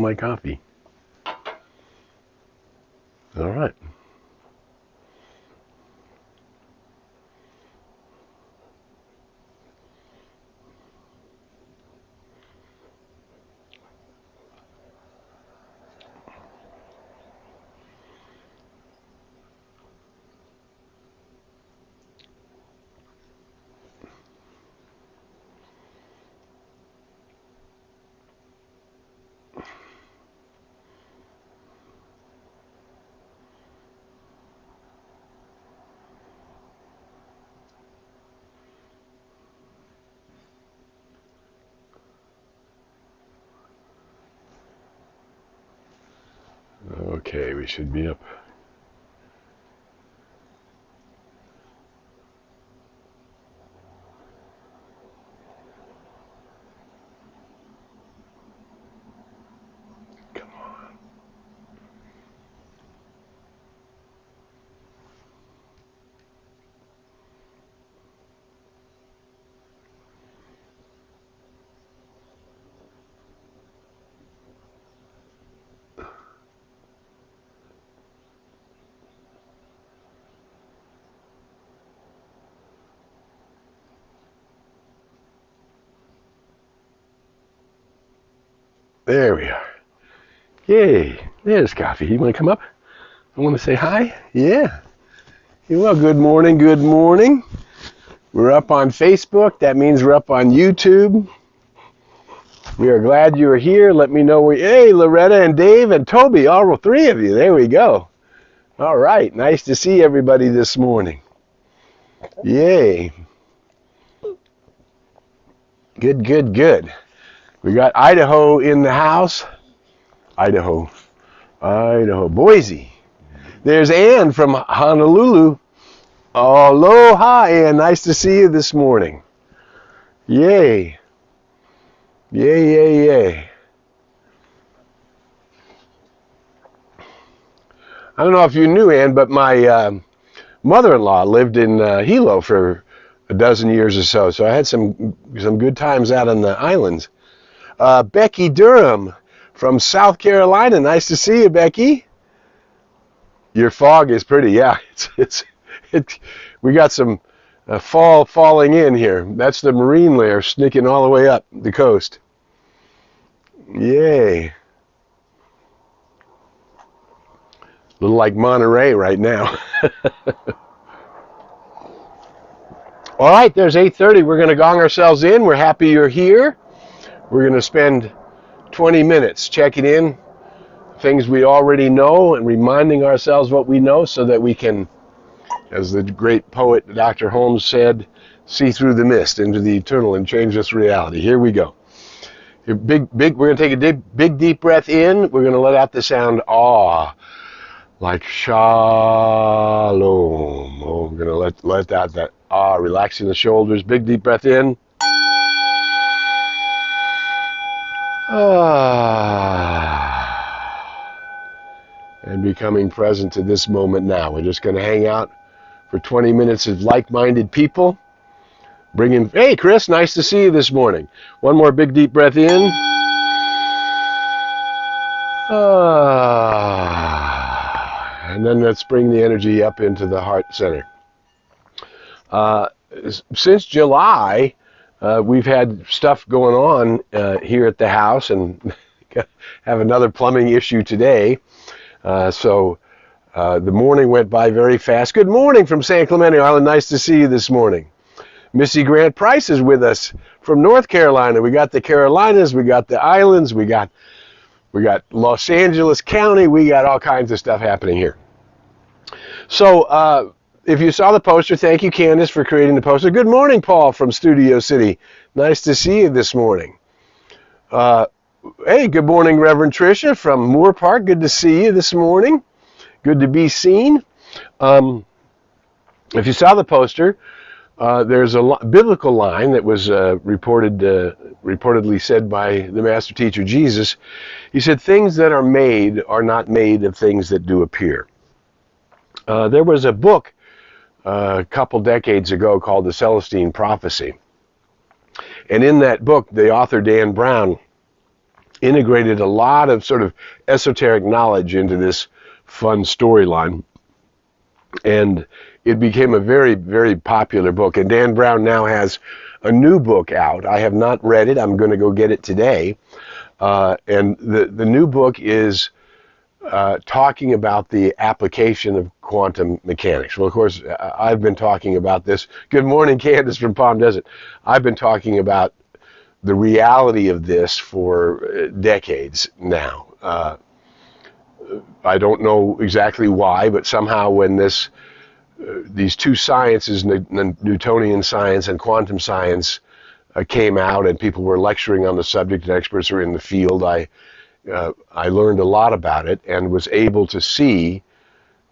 my coffee. All right. Okay, we should be up. Come on. There we are. Yay. There's coffee. You want to come up? I want to say hi? Yeah. Well, good morning. Good morning. We're up on Facebook. That means we're up on YouTube. We are glad you are here. Let me know where. Hey, Loretta and Dave and Toby, all three of you. There we go. All right. Nice to see everybody this morning. Yay. Good, good, good. We got Idaho in the house. Idaho. Boise. There's Ann from Honolulu. Aloha, Ann. Nice to see you this morning. Yay. Yay, yay, yay. I don't know if you knew, Ann, but my mother-in-law lived in Hilo for a dozen years or so. So I had some good times out on the islands. Becky Durham from South Carolina. Nice to see you, Becky. Your fog is pretty. Yeah, we got some fall falling in here. That's the marine layer sneaking all the way up the coast. Yay. A little like Monterey right now. All right, there's 8:30. We're going to gong ourselves in. We're happy you're here. We're going to spend 20 minutes checking in things we already know and reminding ourselves what we know so that we can, as the great poet Dr. Holmes said, see through the mist into the eternal and changeless reality. Here we go. We're going to take a big, deep breath in. We're going to let out the sound ah, like shalom. Oh, we're going to let out that ah, relaxing the shoulders. Big, deep breath in. And becoming present to this moment now. We're just going to hang out for 20 minutes of like-minded people. Hey, Chris, nice to see you this morning. One more big, deep breath in. And then let's bring the energy up into the heart center. Since July, we've had stuff going on here at the house and have another plumbing issue today. So the morning went by very fast. Good morning from San Clemente Island. Nice to see you this morning. Missy Grant Price is with us from North Carolina. We got the Carolinas, we got the islands, we got Los Angeles County, we got all kinds of stuff happening here. So if you saw the poster, thank you, Candace, for creating the poster. Good morning, Paul from Studio City. Nice to see you this morning. Hey, good morning, Reverend Tricia from Moore Park. Good to see you this morning. Good to be seen. If you saw the poster, there's a biblical line that was reportedly said by the master teacher Jesus. He said, things that are made are not made of things that do appear. There was a book a couple decades ago called The Celestine Prophecy. And in that book, the author Dan Brown integrated a lot of sort of esoteric knowledge into this fun storyline. And it became a very, very popular book. And Dan Brown now has a new book out. I have not read it. I'm going to go get it today. And the new book is talking about the application of quantum mechanics. Well, of course, I've been talking about this. Good morning, Candace from Palm Desert. I've been talking about the reality of this for decades now. I don't know exactly why, but somehow when these two sciences, Newtonian science and quantum science, came out and people were lecturing on the subject and experts are in the field, I learned a lot about it and was able to see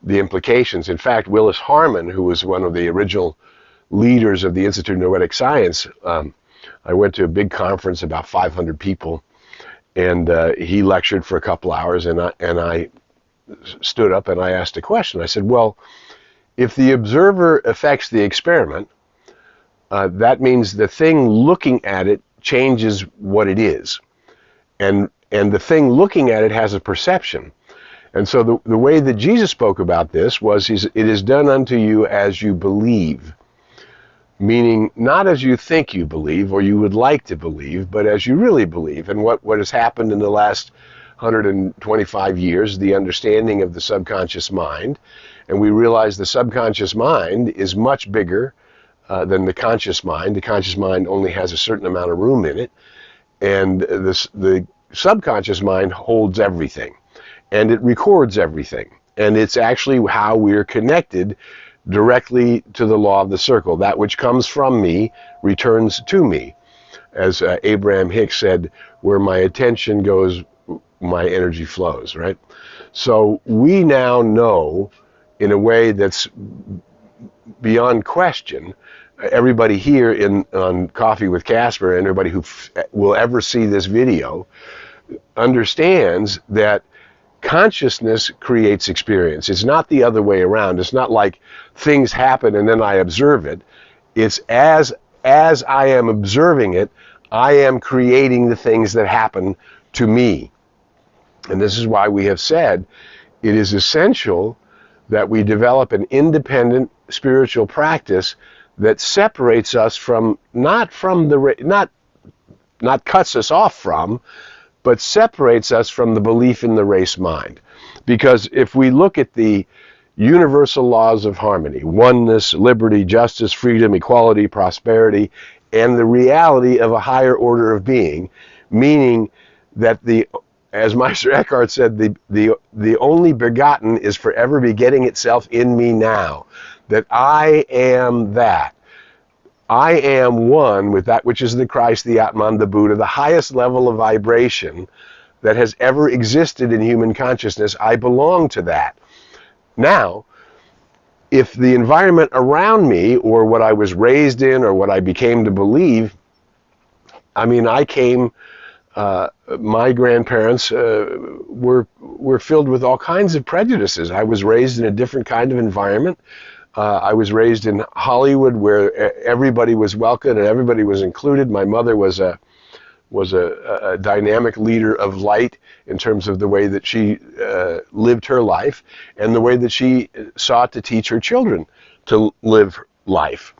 the implications. In fact, Willis Harman, who was one of the original leaders of the Institute of Noetic Science, I went to a big conference, about 500 people, and he lectured for a couple hours, and I stood up and I asked a question. I said, well, if the observer affects the experiment, that means the thing looking at it changes what it is. And the thing looking at it has a perception. And so the way that Jesus spoke about this was, it is done unto you as you believe. Meaning, not as you think you believe or you would like to believe, but as you really believe. And what has happened in the last 125 years, the understanding of the subconscious mind, and we realize the subconscious mind is much bigger than the conscious mind. The conscious mind only has a certain amount of room in it, and the subconscious mind holds everything, and it records everything, and it's actually how we're connected directly to the law of the circle. That which comes from me returns to me. As Abraham Hicks said, where my attention goes, my energy flows, right? So we now know in a way that's beyond question. Everybody here on Coffee with Casper, and everybody who will ever see this video, understands that consciousness creates experience. It's not the other way around. It's not like things happen and then I observe it. It's as I am observing it, I am creating the things that happen to me. And this is why we have said it is essential that we develop an independent spiritual practice that separates us from, not cuts us off from, but separates us from the belief in the race mind. Because if we look at the universal laws of harmony, oneness, liberty, justice, freedom, equality, prosperity, and the reality of a higher order of being, meaning that as Meister Eckhart said, the only begotten is forever begetting itself in me now, that I am that. I am one with that which is the Christ, the Atman, the Buddha, the highest level of vibration that has ever existed in human consciousness. I belong to that. Now, if the environment around me, or what I was raised in, or what I became to believe, my grandparents were filled with all kinds of prejudices. I was raised in a different kind of environment. I was raised in Hollywood, where everybody was welcome and everybody was included. My mother was a dynamic leader of light in terms of the way that she lived her life and the way that she sought to teach her children to live life.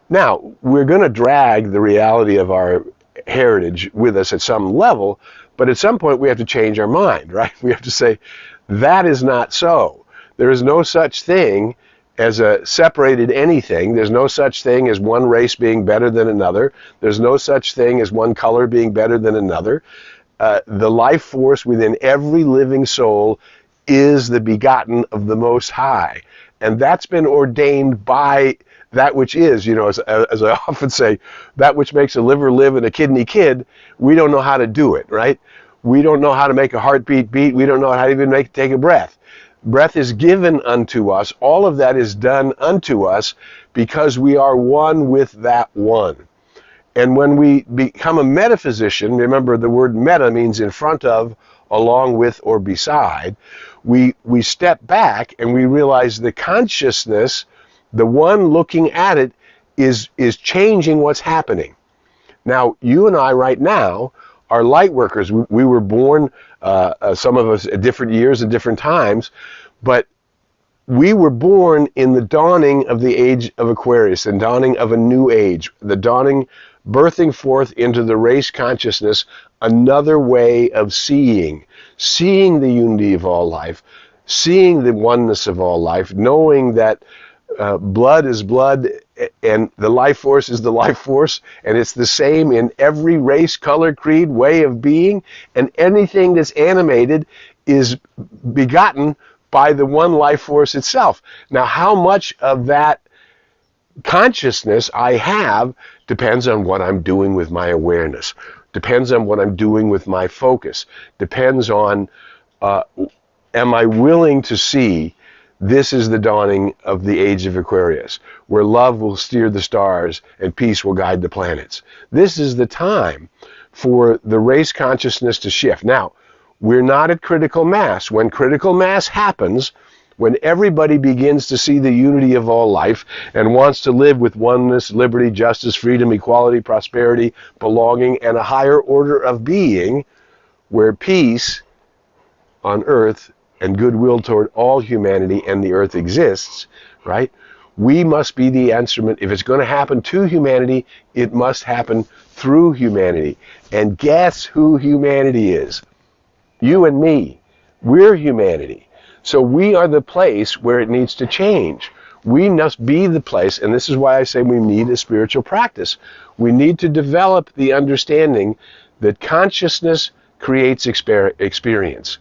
Now, we're going to drag the reality of our heritage with us at some level, but at some point we have to change our mind, right? We have to say, that is not so. There is no such thing as a separated anything. There's no such thing as one race being better than another. There's no such thing as one color being better than another. The life force within every living soul is the begotten of the Most High. And that's been ordained by that which is, as I often say, that which makes a liver live and a kidney kid. We don't know how to do it, right? We don't know how to make a heartbeat beat. We don't know how to even take a breath. Breath is given unto us. All of that is done unto us because we are one with that one. And when we become a metaphysician, remember the word meta means in front of, along with, or beside, we step back and we realize the consciousness, the one looking at it, is changing what's happening. Now, you and I right now are light workers. We were born, some of us at different years and different times, but we were born in the dawning of the age of Aquarius, the dawning of a new age, the dawning, birthing forth into the race consciousness, another way of seeing the unity of all life, seeing the oneness of all life, knowing that blood is blood and the life force is the life force, and it's the same in every race, color, creed, way of being, and anything that's animated is begotten by the one life force itself. Now, how much of that consciousness I have depends on what I'm doing with my awareness, depends on what I'm doing with my focus, depends on am I willing to see this is the dawning of the age of Aquarius, where love will steer the stars and peace will guide the planets. This is the time for the race consciousness to shift. Now, we're not at critical mass. When critical mass happens, when everybody begins to see the unity of all life and wants to live with oneness, liberty, justice, freedom, equality, prosperity, belonging, and a higher order of being, where peace on earth and goodwill toward all humanity and the earth exists, right? We must be the instrument. If it's going to happen to humanity, it must happen through humanity. And guess who humanity is? You and me. We're humanity. So we are the place where it needs to change. We must be the place, and this is why I say we need a spiritual practice. We need to develop the understanding that consciousness creates experience.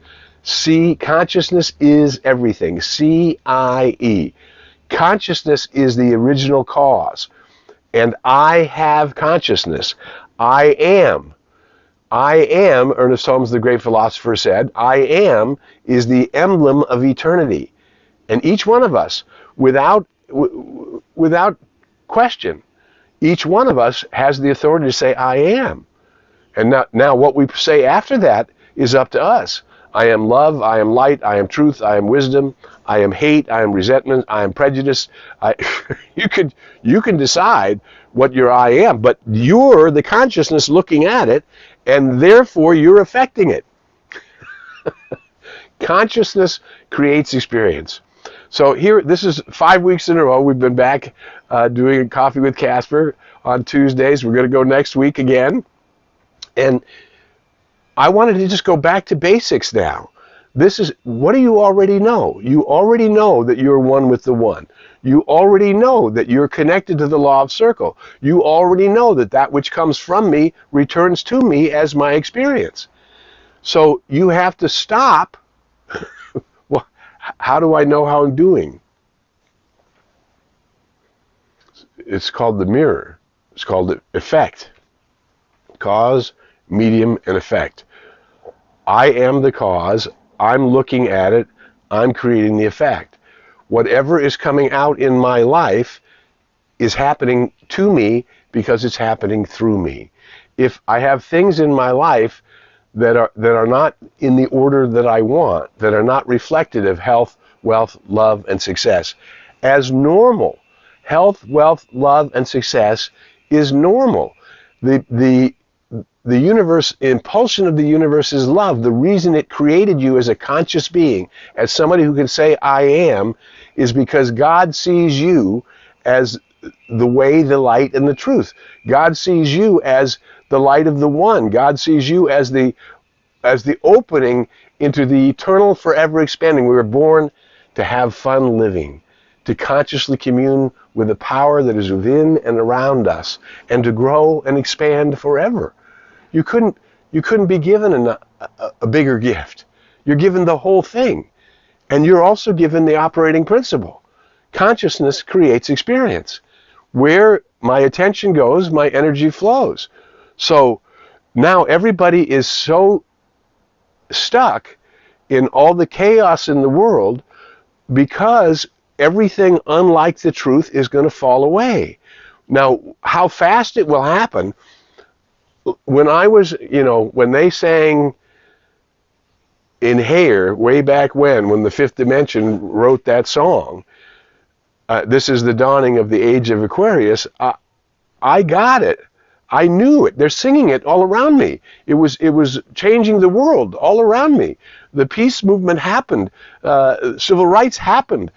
Consciousness is everything. C-I-E. Consciousness is the original cause. And I have consciousness. I am, Ernest Holmes, the great philosopher, said, I am is the emblem of eternity. And each one of us, without question, each one of us has the authority to say, I am. And now what we say after that is up to us. I am love, I am light, I am truth, I am wisdom, I am hate, I am resentment, I am prejudice. You can decide what your I am, but you're the consciousness looking at it, and therefore you're affecting it. Consciousness creates experience. So here, this is 5 weeks in a row. We've been back doing Coffee with Casper on Tuesdays. We're going to go next week again. And I wanted to just go back to basics now. This is, what do you already know? You already know that you're one with the one. You already know that you're connected to the law of circle. You already know that that which comes from me returns to me as my experience. So you have to stop. Well, how do I know how I'm doing? It's called the mirror. It's called the effect. Cause, medium, and effect. I am the cause. I'm looking at it. I'm creating the effect. Whatever is coming out in my life is happening to me because it's happening through me. If I have things in my life that are not in the order that I want, that are not reflective of health, wealth, love, and success, as normal, health, wealth, love, and success is normal. The universe, impulsion of the universe is love. The reason it created you as a conscious being, as somebody who can say I am, is because God sees you as the way, the light, and the truth. God sees you as the light of the one. God sees you as the opening into the eternal, forever expanding. We were born to have fun living, to consciously commune with the power that is within and around us, and to grow and expand forever. You couldn't be given a bigger gift. You're given the whole thing. And you're also given the operating principle. Consciousness creates experience. Where my attention goes, my energy flows. So now everybody is so stuck in all the chaos in the world because everything unlike the truth is going to fall away. Now, how fast it will happen, when I was, when they sang in Hair way back when the Fifth Dimension wrote that song, this is the dawning of the age of Aquarius, I got it. I knew it. They're singing it all around me. It was changing the world all around me. The peace movement happened. Civil rights happened.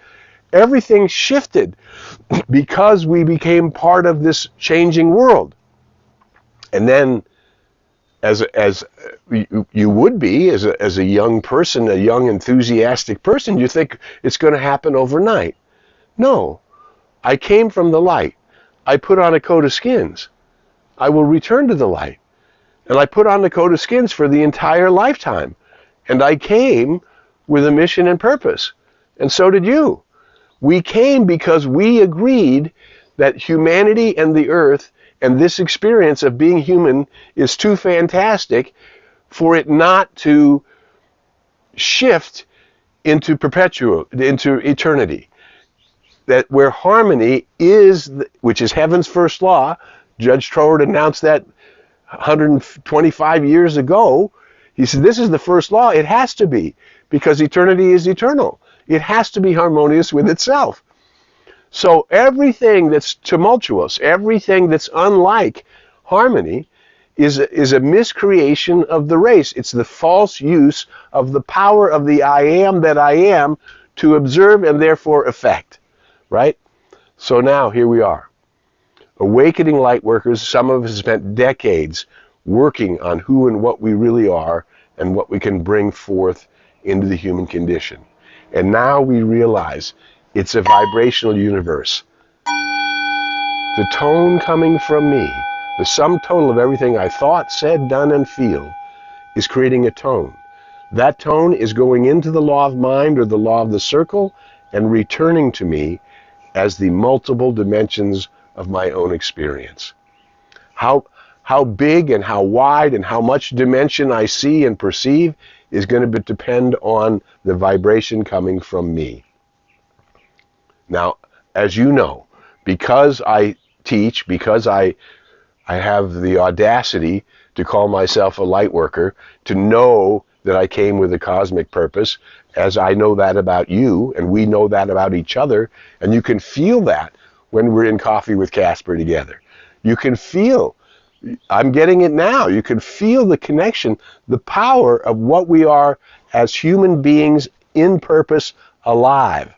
Everything shifted because we became part of this changing world. And then, as you would be as a young person, a young enthusiastic person, you think it's going to happen overnight. No, I came from the light. I put on a coat of skins. I will return to the light. And I put on the coat of skins for the entire lifetime. And I came with a mission and purpose. And so did you. We came because we agreed that humanity and the earth and this experience of being human is too fantastic for it not to shift into into eternity. That where harmony is, which is heaven's first law. Judge Troward announced that 125 years ago. He said, this is the first law. It has to be, because eternity is eternal. It has to be harmonious with itself. So everything that's tumultuous, everything that's unlike harmony, is a miscreation of the race. It's the false use of the power of the I am that I am to observe and therefore affect. Right? So now, here we are. Awakening light workers, some of us spent decades working on who and what we really are and what we can bring forth into the human condition. And now we realize it's a vibrational universe. The tone coming from me, the sum total of everything I thought, said, done, and feel, is creating a tone. That tone is going into the law of mind or the law of the circle and returning to me as the multiple dimensions of my own experience. How big and how wide and how much dimension I see and perceive is going to depend on the vibration coming from me. Now, as you know, because I teach, because I have the audacity to call myself a light worker, to know that I came with a cosmic purpose, as I know that about you, and we know that about each other, and you can feel that when we're in coffee with Casper together. You can feel, I'm getting it now, you can feel the connection, the power of what we are as human beings in purpose, alive.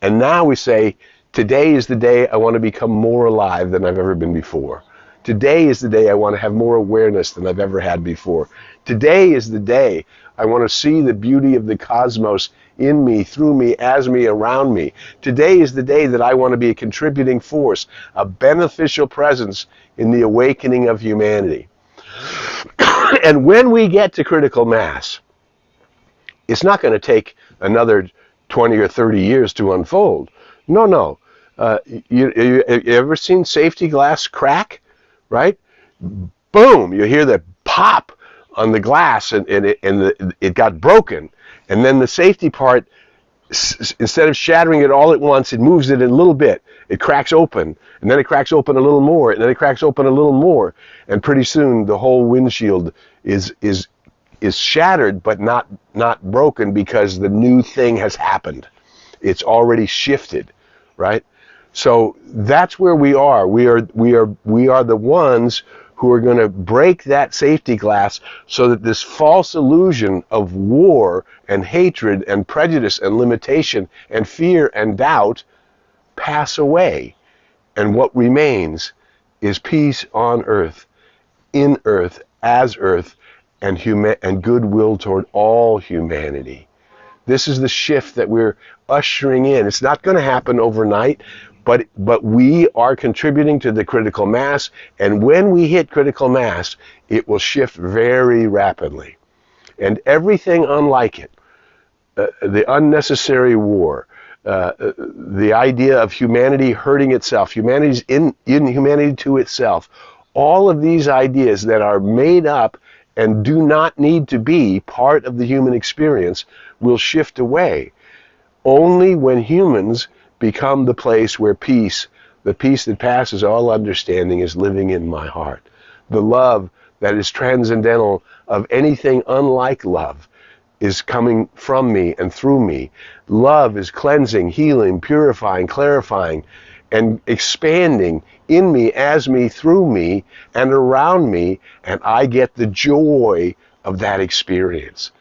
And now we say, today is the day I want to become more alive than I've ever been before. Today is the day I want to have more awareness than I've ever had before. Today is the day I want to see the beauty of the cosmos in me, through me, as me, around me. Today is the day that I want to be a contributing force, a beneficial presence in the awakening of humanity. And when we get to critical mass, it's not going to take another 20 or 30 years to unfold. No. You ever seen safety glass crack? Right? Boom! You hear the pop on the glass, and it got broken. And then the safety part, instead of shattering it all at once, it moves it in a little bit. It cracks open, and then it cracks open a little more, and then it cracks open a little more, and pretty soon the whole windshield is shattered, but not broken, because the new thing has happened. It's already shifted, right? So that's where we are. We are the ones who are going to break that safety glass so that this false illusion of war and hatred and prejudice and limitation and fear and doubt pass away. And what remains is peace on earth, in earth, as earth, and goodwill toward all humanity. This is the shift that we're ushering in. It's not going to happen overnight, but we are contributing to the critical mass, and when we hit critical mass, it will shift very rapidly. And everything unlike it, the unnecessary war, the idea of humanity hurting itself, humanity's inhumanity to itself, all of these ideas that are made up and do not need to be part of the human experience will shift away. Only when humans become the place where peace, the peace that passes all understanding, is living in my heart. The love that is transcendental of anything unlike love is coming from me and through me. Love is cleansing, healing, purifying, clarifying, and expanding in me, as me, through me, and around me, and I get the joy of that experience.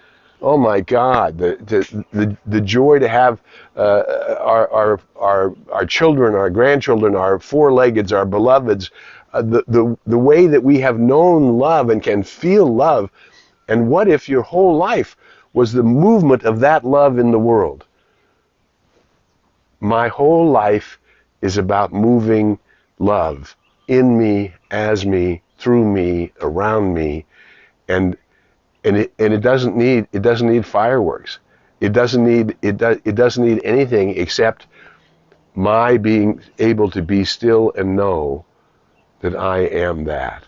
Oh my God, the joy to have our children, our grandchildren, our four-leggeds, our beloveds, the way that we have known love and can feel love. And what if your whole life was the movement of that love in the world? My whole life is about moving love in me, as me, through me, around me, and it doesn't need fireworks. It doesn't need anything except my being able to be still and know that I am that.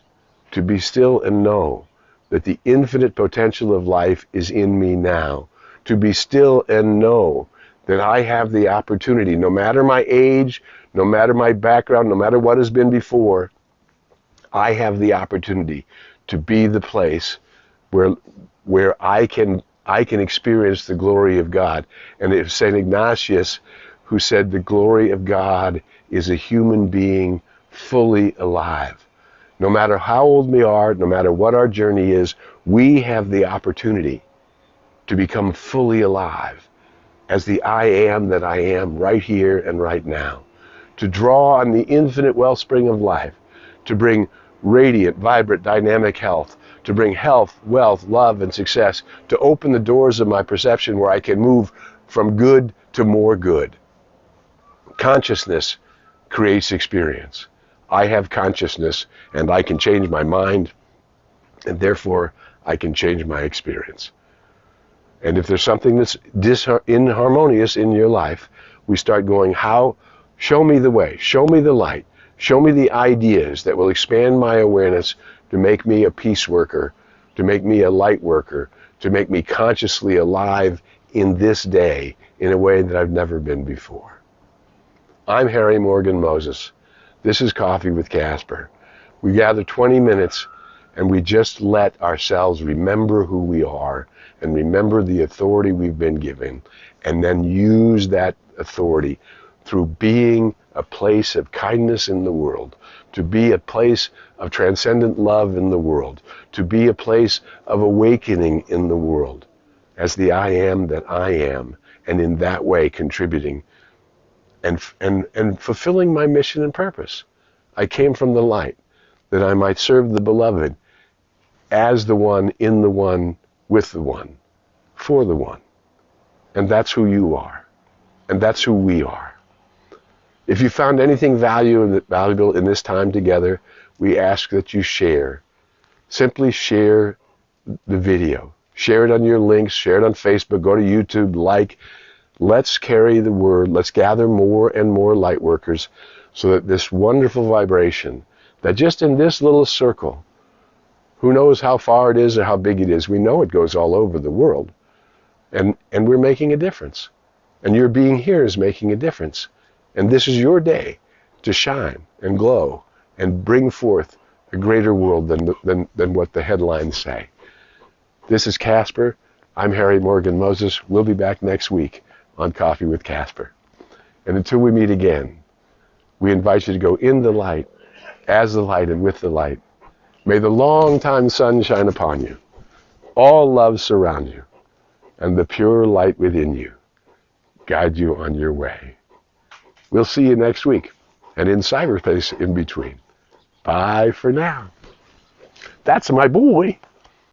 To be still and know that the infinite potential of life is in me now. To be still and know that I have the opportunity, no matter my age, no matter my background, no matter what has been before, I have the opportunity to be the place where I can experience the glory of God. And it was St. Ignatius who said the glory of God is a human being fully alive. No matter how old we are, no matter what our journey is, we have the opportunity to become fully alive as the I am that I am right here and right now. To draw on the infinite wellspring of life, to bring radiant, vibrant, dynamic health, to bring health, wealth, love, and success, to open the doors of my perception where I can move from good to more good. Consciousness creates experience. I have consciousness, and I can change my mind, and therefore I can change my experience. And if there's something that's inharmonious in your life, we start going, show me the way, show me the light, show me the ideas that will expand my awareness to make me a peace worker, to make me a light worker, to make me consciously alive in this day in a way that I've never been before. I'm Harry Morgan Moses. This is Coffee with Casper. We gather 20 minutes and we just let ourselves remember who we are and remember the authority we've been given, and then use that authority through being a place of kindness in the world, to be a place of transcendent love in the world, to be a place of awakening in the world as the I am that I am, and in that way contributing and fulfilling my mission and purpose. I came from the light that I might serve the beloved as the one, in the one, with the one, for the one. And that's who you are. And that's who we are. If you found anything valuable in this time together, we ask that you share. Simply share the video. Share it on your links, share it on Facebook, go to YouTube, like. Let's carry the word. Let's gather more and more light workers so that this wonderful vibration, that just in this little circle, who knows how far it is or how big it is, we know it goes all over the world. And we're making a difference. And your being here is making a difference. And this is your day to shine and glow and bring forth a greater world than what the headlines say. This is Casper. I'm Harry Morgan Moses. We'll be back next week on Coffee with Casper. And until we meet again, we invite you to go in the light, as the light and with the light. May the long-time sun shine upon you, all love surround you, and the pure light within you guide you on your way. We'll see you next week, and in cyberspace in between. Bye for now. That's my boy.